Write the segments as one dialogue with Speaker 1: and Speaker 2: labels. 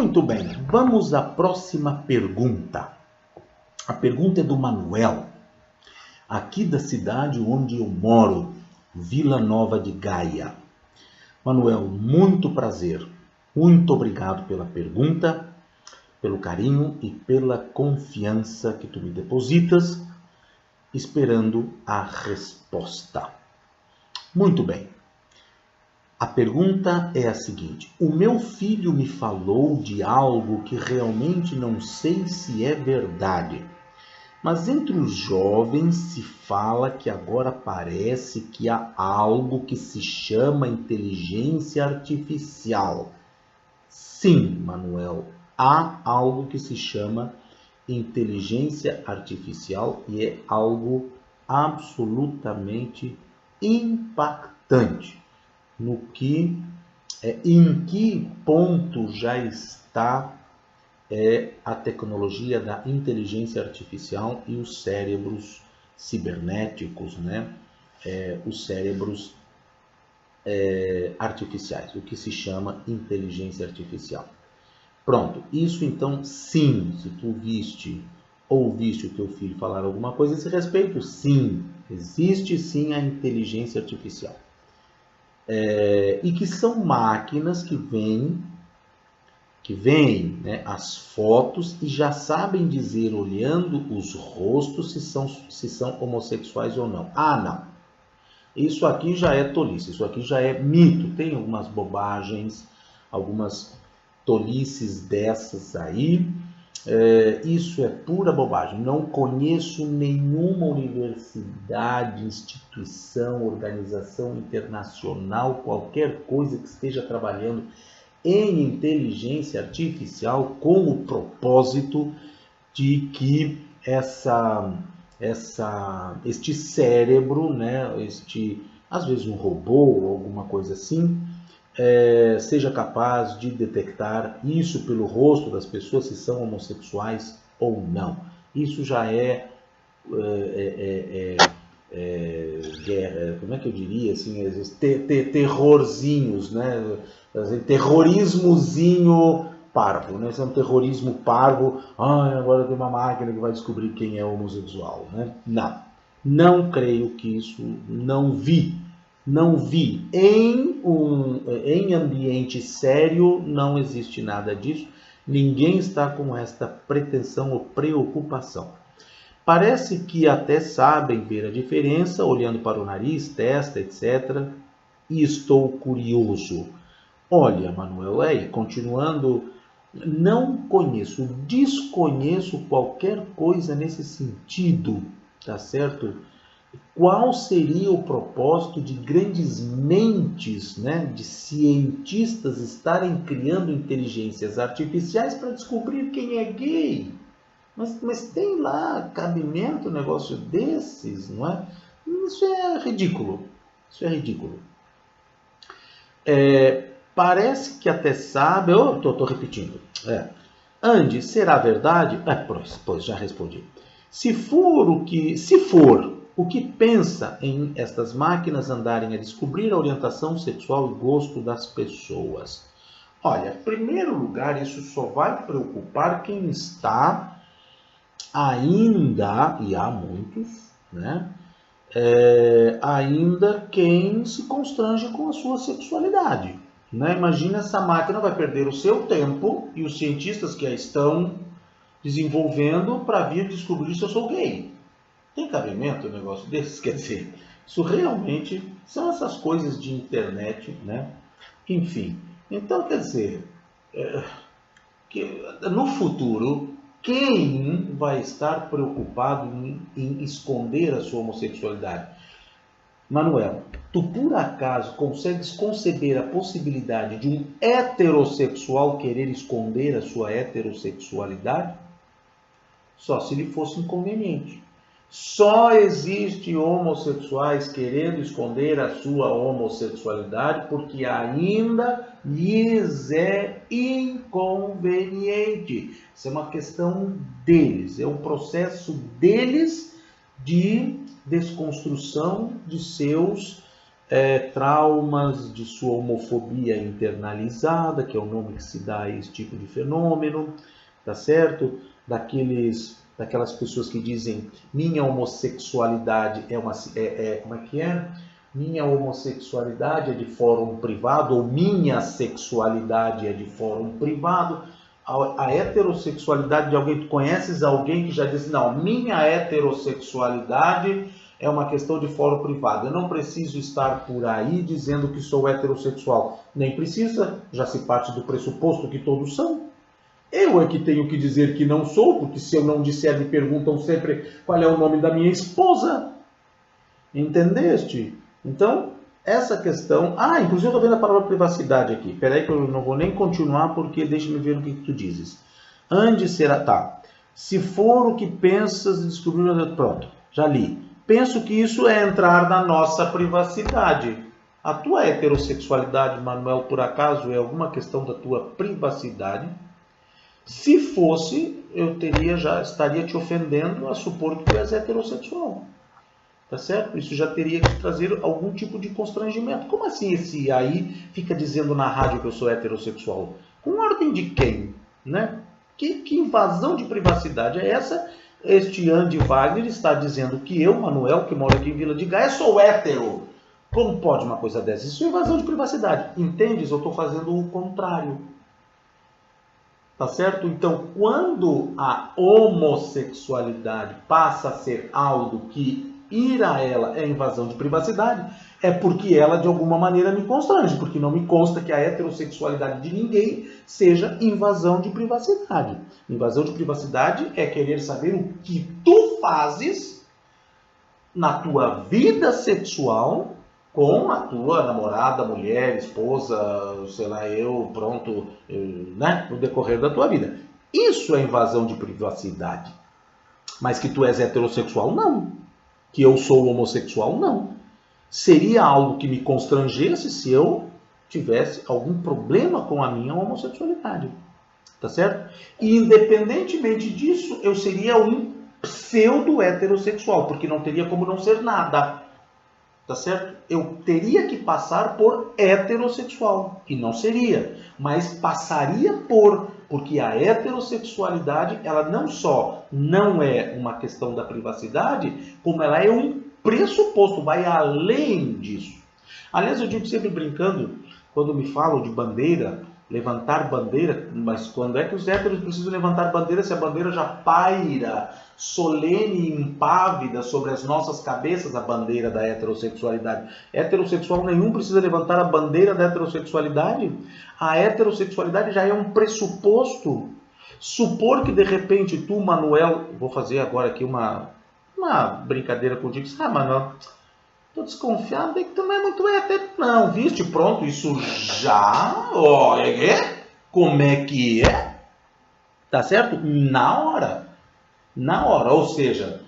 Speaker 1: Muito bem, vamos à próxima pergunta. A pergunta é do Manuel, aqui da cidade onde eu moro, Vila Nova de Gaia. Manuel, muito prazer. Muito obrigado pela pergunta, pelo carinho e pela confiança que tu me depositas, esperando a resposta. Muito bem. A pergunta é a seguinte: o meu filho me falou de algo que realmente não sei se é verdade, mas entre os jovens se fala que agora parece que há algo que se chama inteligência artificial. Sim, Manuel, há algo que se chama inteligência artificial e é algo absolutamente impactante. Em que ponto já está a tecnologia da inteligência artificial e os cérebros cibernéticos, né? Os cérebros artificiais, o que se chama inteligência artificial. Pronto, isso então sim, se tu ouviste o teu filho falar alguma coisa a esse respeito, sim, existe sim a inteligência artificial. E que são máquinas que veem, né, as fotos e já sabem dizer, olhando os rostos, se são homossexuais ou não. Ah, não. Isso aqui já é tolice, isso aqui já é mito. Tem algumas bobagens, algumas tolices dessas aí. Isso é pura bobagem. Não conheço nenhuma universidade, instituição, organização internacional, qualquer coisa que esteja trabalhando em inteligência artificial com o propósito de que este cérebro, né, às vezes um robô ou alguma coisa assim, seja capaz de detectar isso pelo rosto das pessoas, se são homossexuais ou não. Isso já como é que eu diria, assim, terrorzinhos, né? Terrorismozinho parvo, né? Esse é um terrorismo parvo. Agora tem uma máquina que vai descobrir quem é homossexual, né? Não creio que isso, não vi em ambiente sério, não existe nada disso. Ninguém está com esta pretensão ou preocupação. Parece que até sabem ver a diferença, olhando para o nariz, testa, etc. E estou curioso. Olha, Manuel, continuando, desconheço qualquer coisa nesse sentido, tá certo? Qual seria o propósito de grandes mentes, né, de cientistas estarem criando inteligências artificiais para descobrir quem é gay? Mas tem lá cabimento um negócio desses, não é? Isso é ridículo. Isso é ridículo. Parece que até sabe... Eu estou repetindo. Andy, será verdade? Pois já respondi. Se for o que pensa em estas máquinas andarem a descobrir a orientação sexual e gosto das pessoas? Olha, em primeiro lugar, isso só vai preocupar quem está ainda, e há muitos, né? Ainda quem se constrange com a sua sexualidade, né? Imagina, essa máquina vai perder o seu tempo e os cientistas que a estão desenvolvendo para vir descobrir se eu sou gay. Tem cabimento um negócio desses? Quer dizer, isso realmente são essas coisas de internet, né? Enfim, então quer dizer, que no futuro, quem vai estar preocupado em esconder a sua homossexualidade? Manuel, tu por acaso consegues conceber a possibilidade de um heterossexual querer esconder a sua heterossexualidade? Só se lhe fosse inconveniente. Só existe homossexuais querendo esconder a sua homossexualidade porque ainda lhes é inconveniente. Isso é uma questão deles, é um processo deles de desconstrução de seus traumas de sua homofobia internalizada, que é o nome que se dá a esse tipo de fenômeno, tá certo? Daquelas pessoas que dizem minha homossexualidade como é que é? Minha homossexualidade é de fórum privado, ou minha sexualidade é de fórum privado. A heterossexualidade de alguém, tu conheces alguém que já diz, não, minha heterossexualidade é uma questão de fórum privado. Eu não preciso estar por aí dizendo que sou heterossexual. Nem precisa, já se parte do pressuposto que todos são. Eu é que tenho que dizer que não sou, porque se eu não disser, me perguntam sempre qual é o nome da minha esposa. Entendeste? Então, essa questão... inclusive eu estou vendo a palavra privacidade aqui. Espera aí que eu não vou nem continuar, porque deixa-me ver o que tu dizes. Onde será... Tá. Se for o que pensas e descobrir... Pronto, já li. Penso que isso é entrar na nossa privacidade. A tua heterossexualidade, Manuel, por acaso, é alguma questão da tua privacidade? Se fosse, eu estaria te ofendendo a supor que tu és heterossexual. Tá certo? Isso já teria que trazer algum tipo de constrangimento. Como assim esse aí fica dizendo na rádio que eu sou heterossexual? Com ordem de quem? Né? Que invasão de privacidade é essa? Este Andy Wagner está dizendo que eu, Manuel, que moro aqui em Vila de Gaia, sou hétero. Como pode uma coisa dessa? Isso é invasão de privacidade. Entendes? Eu estou fazendo o contrário. Tá certo? Então, quando a homossexualidade passa a ser algo que ir a ela é invasão de privacidade, é porque ela de alguma maneira me constrange, porque não me consta que a heterossexualidade de ninguém seja invasão de privacidade. Invasão de privacidade é querer saber o que tu fazes na tua vida sexual com a tua namorada, mulher, esposa, sei lá, né, no decorrer da tua vida. Isso é invasão de privacidade. Mas que tu és heterossexual, não. Que eu sou homossexual, não. Seria algo que me constrangesse se eu tivesse algum problema com a minha homossexualidade. Tá certo? E independentemente disso, eu seria um pseudo-heterossexual, porque não teria como não ser nada. Tá certo? Eu teria que passar por heterossexual, e não seria, mas passaria porque a heterossexualidade, ela não só não é uma questão da privacidade, como ela é um pressuposto, vai além disso. Aliás, eu digo sempre brincando, quando me falam de bandeira, levantar bandeira, mas quando é que os héteros precisam levantar bandeira se a bandeira já paira solene e impávida sobre as nossas cabeças, a bandeira da heterossexualidade? Heterossexual nenhum precisa levantar a bandeira da heterossexualidade. A heterossexualidade já é um pressuposto. Supor que de repente tu, Manuel, vou fazer agora aqui uma brincadeira contigo, Manuel, tô desconfiado de que tu não é muito hétero, não, viste? Pronto, isso já, como é que é? Tá certo? Na hora, ou seja,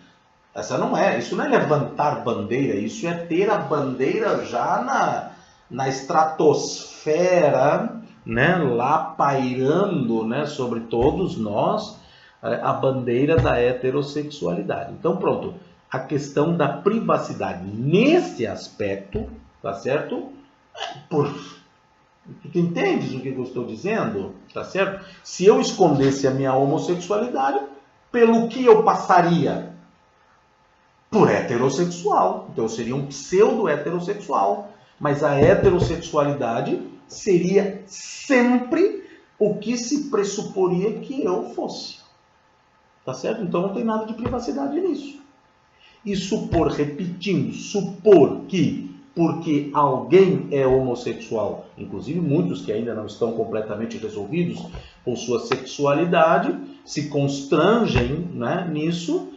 Speaker 1: isso não é levantar bandeira, isso é ter a bandeira já na estratosfera, né, lá pairando, né, sobre todos nós, a bandeira da heterossexualidade. Então pronto, a questão da privacidade nesse aspecto, tá certo? Tu entendes o que eu estou dizendo? Tá certo? Se eu escondesse a minha homossexualidade, pelo que eu passaria? Por heterossexual. Então eu seria um pseudo-heterossexual. Mas a heterossexualidade seria sempre o que se pressuporia que eu fosse. Tá certo? Então não tem nada de privacidade nisso. E supor que porque alguém é homossexual, inclusive muitos que ainda não estão completamente resolvidos com sua sexualidade, se constrangem, né, nisso,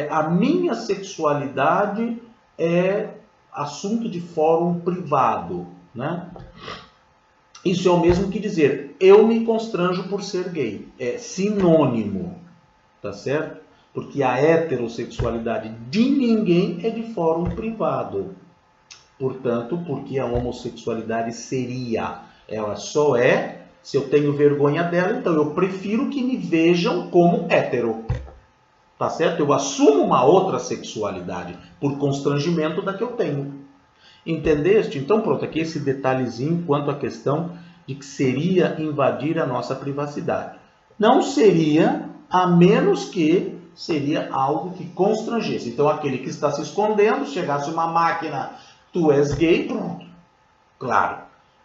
Speaker 1: a minha sexualidade é assunto de fórum privado, né? Isso é o mesmo que dizer, eu me constranjo por ser gay. É sinônimo, tá certo? Porque a heterossexualidade de ninguém é de fórum privado. Portanto, porque a homossexualidade ela só é, se eu tenho vergonha dela, então eu prefiro que me vejam como hétero. Tá certo? Eu assumo uma outra sexualidade por constrangimento da que eu tenho. Entendeste? Então pronto, aqui esse detalhezinho quanto à questão de que seria invadir a nossa privacidade. Não seria, a menos que seria algo que constrangesse. Então aquele que está se escondendo, chegasse uma máquina, tu és gay, pronto. Claro,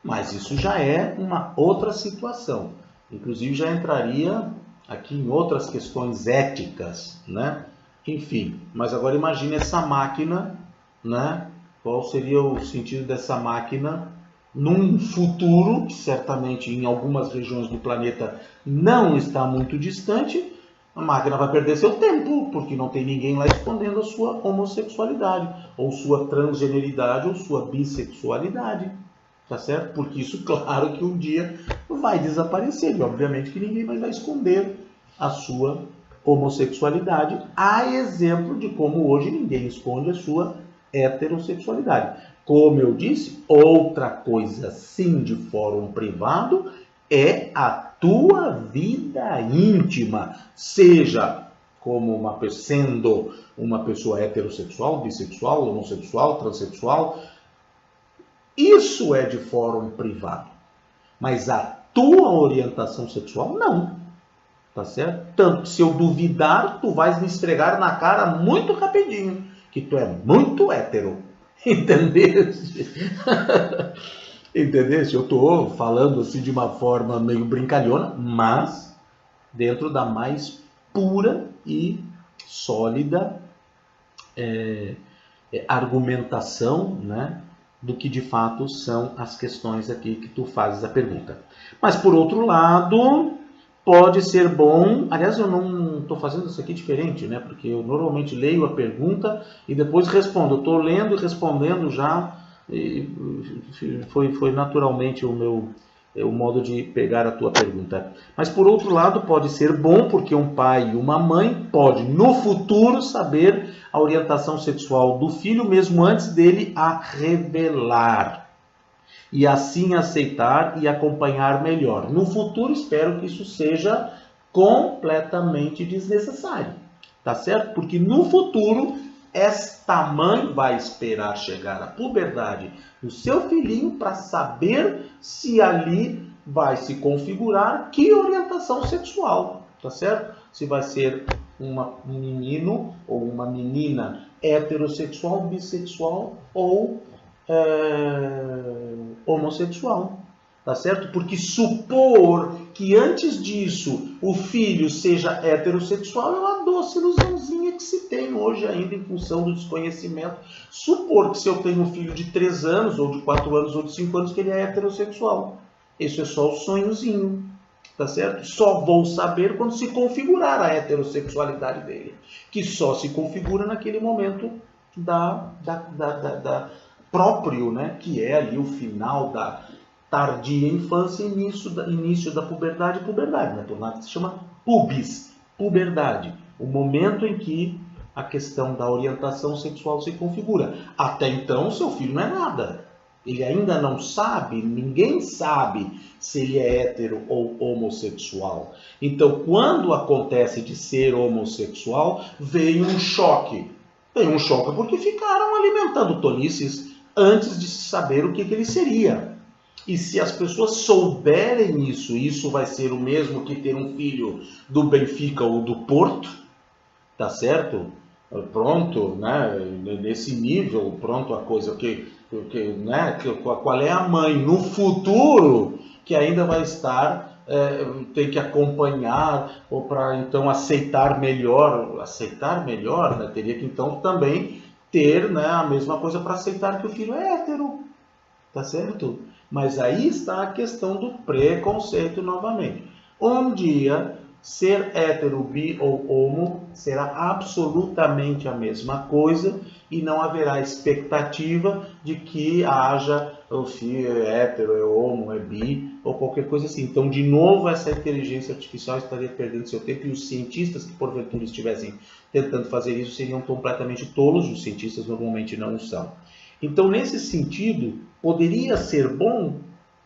Speaker 1: mas isso já é uma outra situação. Inclusive já entraria aqui em outras questões éticas, né? Enfim, mas agora imagine essa máquina, né? Qual seria o sentido dessa máquina num futuro, que certamente em algumas regiões do planeta não está muito distante, a máquina vai perder seu tempo, porque não tem ninguém lá escondendo a sua homossexualidade, ou sua transgeneridade, ou sua bissexualidade. Tá certo? Porque isso, claro que um dia vai desaparecer. E obviamente que ninguém vai esconder a sua homossexualidade. A exemplo de como hoje ninguém esconde a sua heterossexualidade. Como eu disse, outra coisa sim de fórum privado é a tua vida íntima. Seja como sendo uma pessoa heterossexual, bissexual, homossexual, transexual. Isso é de fórum privado. Mas a tua orientação sexual, não. Tá certo? Tanto que se eu duvidar, tu vais me esfregar na cara muito rapidinho. Que tu é muito hétero. Entendeste? Entendeste? Eu estou falando assim de uma forma meio brincalhona, mas dentro da mais pura e sólida argumentação, né? Do que de fato são as questões aqui que tu fazes a pergunta. Mas por outro lado, pode ser bom, aliás eu não estou fazendo isso aqui diferente, né? Porque eu normalmente leio a pergunta e depois respondo. Eu estou lendo e respondendo já, e foi naturalmente o modo de pegar a tua pergunta. Mas por outro lado, pode ser bom porque um pai e uma mãe pode no futuro saber a orientação sexual do filho mesmo antes dele a revelar. E assim aceitar e acompanhar melhor. No futuro, espero que isso seja completamente desnecessário. Tá certo? Porque no futuro, esta mãe vai esperar chegar à puberdade do seu filhinho para saber se ali vai se configurar que orientação sexual. Tá certo? Se vai ser um menino ou uma menina heterossexual, bissexual ou homossexual, tá certo? Porque supor que antes disso o filho seja heterossexual é uma doce ilusãozinha que se tem hoje ainda em função do desconhecimento. Supor que se eu tenho um filho de 3 anos, ou de 4 anos, ou de 5 anos, que ele é heterossexual. Isso é só o sonhozinho, tá certo? Só vou saber quando se configurar a heterossexualidade dele, que só se configura naquele momento próprio, né? Que é ali o final da tardia infância e início da puberdade, né? Por nada que se chama pubis, puberdade, o momento em que a questão da orientação sexual se configura. Até então, seu filho não é nada. Ele ainda não sabe, ninguém sabe se ele é hétero ou homossexual. Então, quando acontece de ser homossexual, veio um choque. Veio um choque porque ficaram alimentando tolices antes de saber o que ele seria. E se as pessoas souberem isso vai ser o mesmo que ter um filho do Benfica ou do Porto, tá certo? Pronto, né? Nesse nível, pronto, a coisa né? Qual é a mãe no futuro que ainda vai estar, tem que acompanhar, ou para então aceitar melhor, né? Teria que então também ter, né, a mesma coisa para aceitar que o filho é hétero, tá certo? Mas aí está a questão do preconceito novamente. Um dia, ser hétero, bi ou homo será absolutamente a mesma coisa e não haverá expectativa de que haja o filho é hétero, é homo, é bi ou qualquer coisa assim. Então, de novo, essa inteligência artificial estaria perdendo seu tempo e os cientistas que porventura estivessem tentando fazer isso seriam completamente tolos. Os cientistas normalmente não são. Então, nesse sentido, poderia ser bom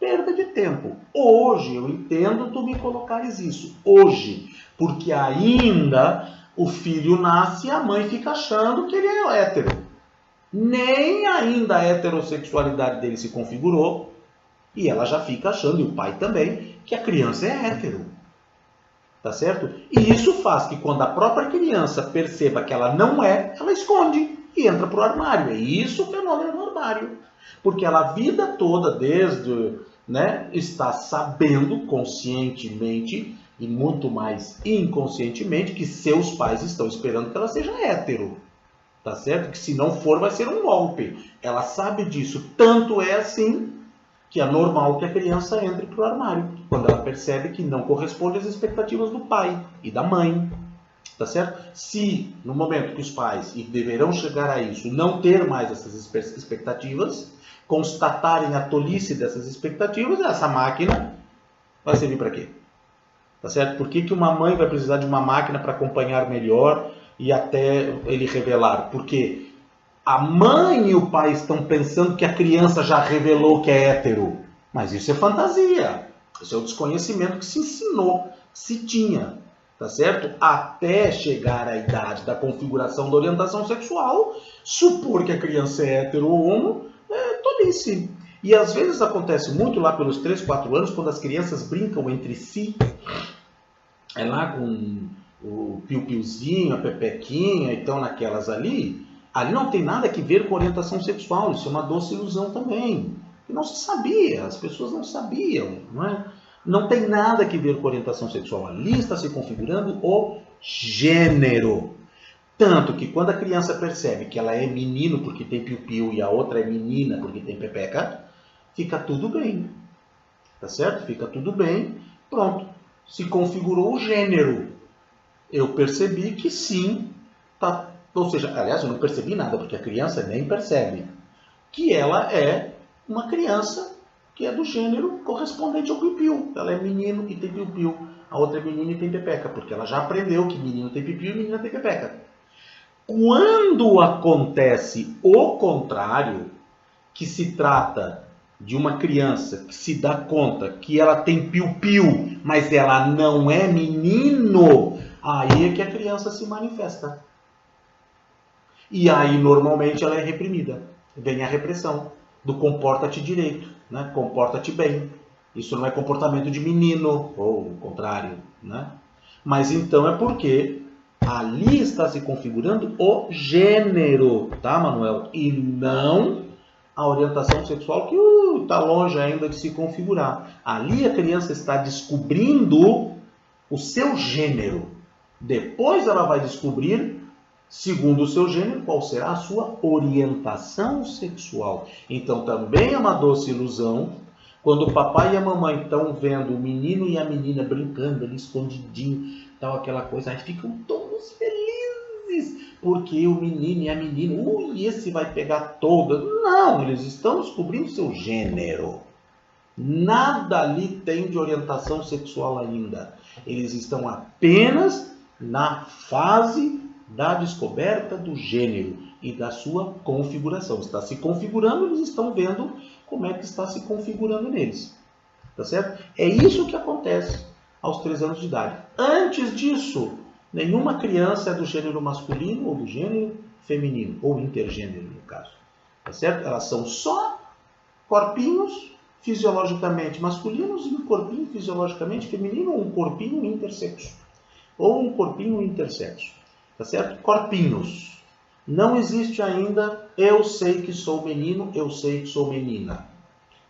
Speaker 1: perda de tempo. Hoje, eu entendo tu me colocares isso. Hoje, porque ainda o filho nasce e a mãe fica achando que ele é hétero. nem ainda a heterossexualidade dele se configurou, e ela já fica achando, e o pai também, que a criança é hétero. Tá certo? E isso faz que quando a própria criança perceba que ela não é, ela esconde e entra para o armário. É isso o fenômeno do armário. Porque ela a vida toda, desde, está sabendo conscientemente e muito mais inconscientemente que seus pais estão esperando que ela seja hétero. Tá certo? Que se não for vai ser um golpe. Ela sabe disso. Tanto é assim que é normal que a criança entre para o armário, quando ela percebe que não corresponde às expectativas do pai e da mãe. Tá certo? Se, no momento que os pais, e deverão chegar a isso, não ter mais essas expectativas, constatarem a tolice dessas expectativas, essa máquina vai servir para quê? Tá certo? Por que uma mãe vai precisar de uma máquina para acompanhar melhor e até ele revelar? Porque a mãe e o pai estão pensando que a criança já revelou que é hétero. Mas isso é fantasia. Isso é o desconhecimento que se ensinou, se tinha. Tá certo? Até chegar à idade da configuração da orientação sexual, supor que a criança é hétero ou homo é tolice. E às vezes acontece muito lá pelos 3, 4 anos, quando as crianças brincam entre si, é lá com o piu-piuzinho, a pepequinha, então naquelas ali não tem nada a ver com orientação sexual, isso é uma doce ilusão também. E não se sabia, as pessoas não sabiam, não é? Não tem nada a ver com orientação sexual. Ali está se configurando o gênero. Tanto que quando a criança percebe que ela é menino porque tem piu-piu e a outra é menina porque tem pepeca, fica tudo bem. Tá certo? Fica tudo bem. Pronto. Se configurou o gênero. Eu percebi que sim, tá. Ou seja, aliás, eu não percebi nada, porque a criança nem percebe que ela é uma criança que é do gênero correspondente ao piu-piu. Ela é menino e tem piu-piu. A outra é menina e tem pepeca, porque ela já aprendeu que menino tem piu-piu e menina tem pepeca. Quando acontece o contrário, que se trata de uma criança que se dá conta que ela tem piu-piu, mas ela não é menino, aí é que a criança se manifesta. E aí, normalmente, ela é reprimida. Vem a repressão do comporta-te direito, né? Comporta-te bem. Isso não é comportamento de menino, ou o contrário, né? Mas então é porque ali está se configurando o gênero, tá, Manuel? E não a orientação sexual, que está longe ainda de se configurar. Ali a criança está descobrindo o seu gênero. Depois ela vai descobrir, segundo o seu gênero, qual será a sua orientação sexual. Então também é uma doce ilusão quando o papai e a mamãe estão vendo o menino e a menina brincando ali escondidinho, tal, aquela coisa, aí ficam todos felizes porque o menino e a menina, esse vai pegar toda. Não, eles estão descobrindo seu gênero. Nada ali tem de orientação sexual ainda. Eles estão apenas na fase da descoberta do gênero e da sua configuração. Está se configurando, eles estão vendo como é que está se configurando neles. Tá certo? É isso que acontece aos 3 anos de idade. Antes disso, nenhuma criança é do gênero masculino ou do gênero feminino, ou intergênero no caso. Tá certo? Elas são só corpinhos fisiologicamente masculinos e um corpinho fisiologicamente feminino, ou um corpinho intersexo. Ou um corpinho intersexo. Tá certo? Corpinhos. Não existe ainda eu sei que sou menino, eu sei que sou menina.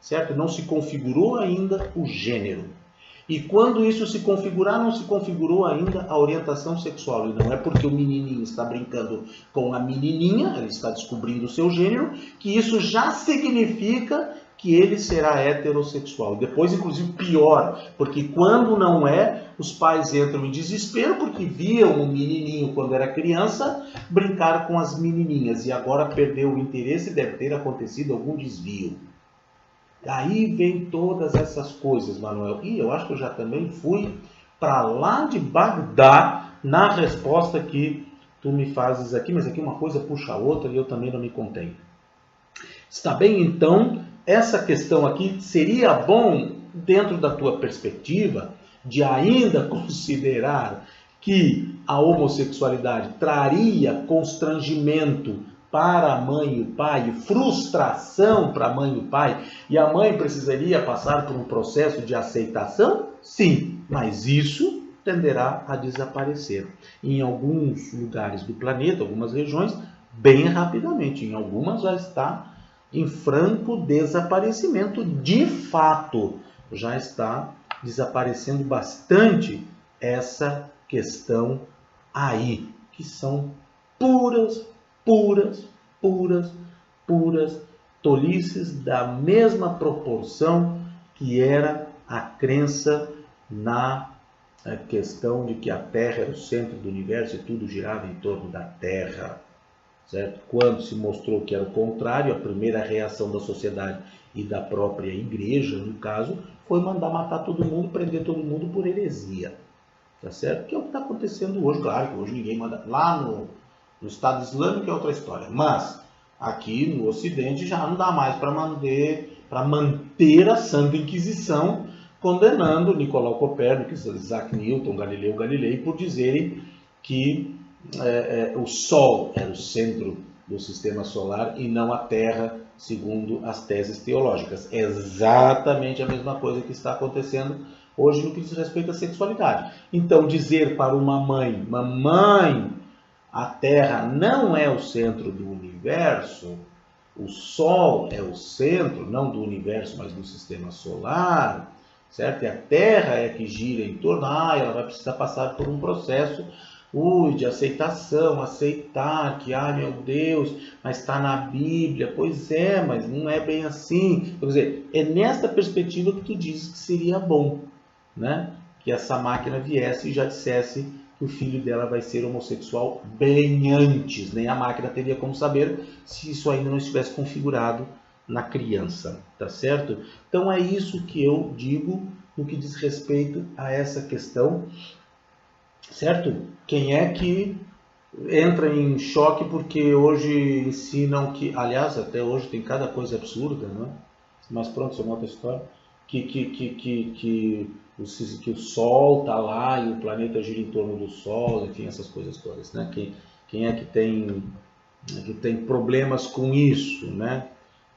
Speaker 1: Certo? Não se configurou ainda o gênero. E quando isso se configurar, não se configurou ainda a orientação sexual. E não é porque o menininho está brincando com a menininha, ele está descobrindo o seu gênero, que isso já significa que ele será heterossexual. Depois, inclusive, pior, porque quando não é, os pais entram em desespero porque viam o menininho, quando era criança, brincar com as menininhas. E agora perdeu o interesse e deve ter acontecido algum desvio. Aí vem todas essas coisas, Manuel. E eu acho que eu já também fui para lá de Bagdá na resposta que tu me fazes aqui. Mas aqui uma coisa puxa a outra e eu também não me contenho. Está bem, então, essa questão aqui seria bom, dentro da tua perspectiva, de ainda considerar que a homossexualidade traria constrangimento para a mãe e o pai, frustração para a mãe e o pai, e a mãe precisaria passar por um processo de aceitação? Sim, mas isso tenderá a desaparecer. Em alguns lugares do planeta, algumas regiões, bem rapidamente. Em algumas já está em franco desaparecimento. De fato, já está desaparecendo bastante essa questão aí, que são puras tolices da mesma proporção que era a crença na questão de que a Terra era o centro do universo e tudo girava em torno da Terra, certo? Quando se mostrou que era o contrário, a primeira reação da sociedade e da própria igreja, no caso, foi mandar matar todo mundo, prender todo mundo por heresia, tá certo? Que é o que está acontecendo hoje. Claro que hoje ninguém manda. Lá no Estado Islâmico é outra história, mas aqui no Ocidente já não dá mais para manter a Santa Inquisição condenando Nicolau Copérnico, Isaac Newton, Galileu Galilei, por dizerem que o Sol era o centro do sistema solar e não a Terra, segundo as teses teológicas. É exatamente a mesma coisa que está acontecendo hoje no que diz respeito à sexualidade. Então, dizer para uma mãe, mamãe, a Terra não é o centro do universo, o Sol é o centro, não do universo, mas do sistema solar, certo? E a Terra é que gira em torno, ela vai precisar passar por um processo de aceitação, aceitar que, meu Deus, mas está na Bíblia. Pois é, mas não é bem assim. Quer dizer, é nesta perspectiva que tu dizes que seria bom, né? Que essa máquina viesse e já dissesse que o filho dela vai ser homossexual bem antes. Nem a máquina teria como saber se isso ainda não estivesse configurado na criança, tá certo? Então é isso que eu digo no que diz respeito a essa questão, certo? Quem é que entra em choque porque hoje ensinam que, aliás, até hoje tem cada coisa absurda, não é? Mas pronto, isso é uma outra história, que o Sol está lá e o planeta gira em torno do Sol, enfim, essas coisas todas, né? Quem é que tem problemas com isso, né?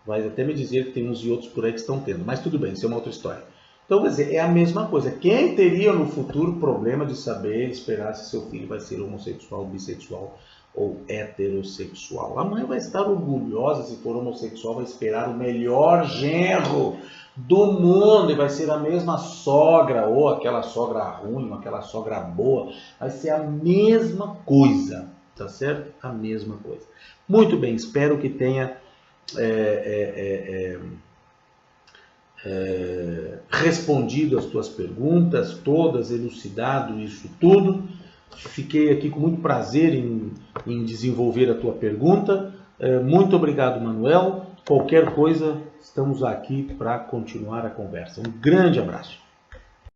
Speaker 1: Vai até me dizer que tem uns e outros por aí que estão tendo, mas tudo bem, isso é uma outra história. Então, quer dizer, é a mesma coisa. Quem teria no futuro problema de saber, esperar se seu filho vai ser homossexual, bissexual ou heterossexual? A mãe vai estar orgulhosa, se for homossexual, vai esperar o melhor genro do mundo e vai ser a mesma sogra, ou aquela sogra ruim, ou aquela sogra boa, vai ser a mesma coisa, tá certo? A mesma coisa. Muito bem, espero que tenha respondido as tuas perguntas, todas, elucidado isso tudo. Fiquei aqui com muito prazer em desenvolver a tua pergunta. Muito obrigado, Manuel. Qualquer coisa, estamos aqui para continuar a conversa. Um grande abraço.